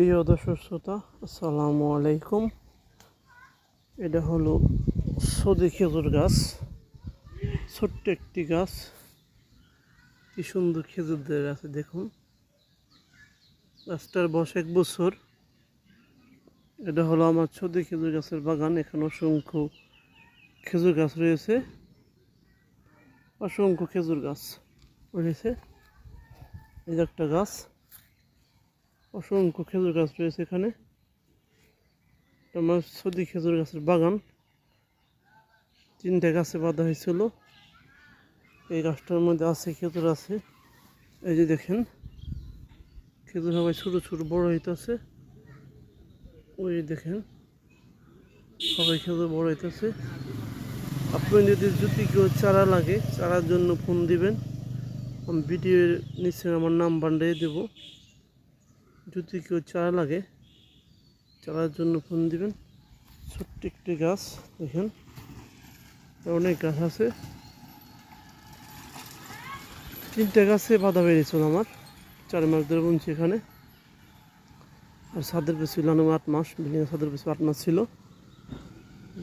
প্রিয় দর্শক শ্রোতা, আসসালামু আলাইকুম। এটা হলো সৌদি খেজুর গাছ, ছোট্ট একটি গাছ। কি সুন্দর খেজুর দিয়ে আছে দেখুন। গাছটার বয়স 1 বছর। এটা হলো আমার সৌদি খেজুর গাছের বাগান। এখানে অসংখ্য খেজুর গাছ রয়েছে, অসংখ্য খেজুর গাছ রয়েছে। এই যে একটা গাছ, অসংখ্য খেজুর গাছ রয়েছে এখানে। আমার সৌদি খেজুর গাছের বাগান 3টে গাছে বাঁধা হয়েছিল। এই গাছটার মধ্যে আছে খেজুর আছে। এই যে দেখেন, খেজুর সবাই ছোটো ছোটো বড় হইতেছে। ওই দেখেন, সবাই খেজুর বড় হইতেছে। আপনি যদি কেউ চারা লাগে, চারার জন্য ফোন দিবেন। আমি ভিডিওর নিচে আমার নাম্বার দিয়ে দেবো। যদি কেউ চারা লাগে, চারার জন্য ফোন দিবেন। ছোট্ট একটি গাছ দেখেন, অনেক গাছ আছে। 3টে গাছে বাধা বেরিয়েছিল আমার। 4 মাস ধরে বুনছি এখানে। আর ছাদের পেছনে 8 মাস, বিল্ডিং ছাদের পেছনে 8 মাস ছিল।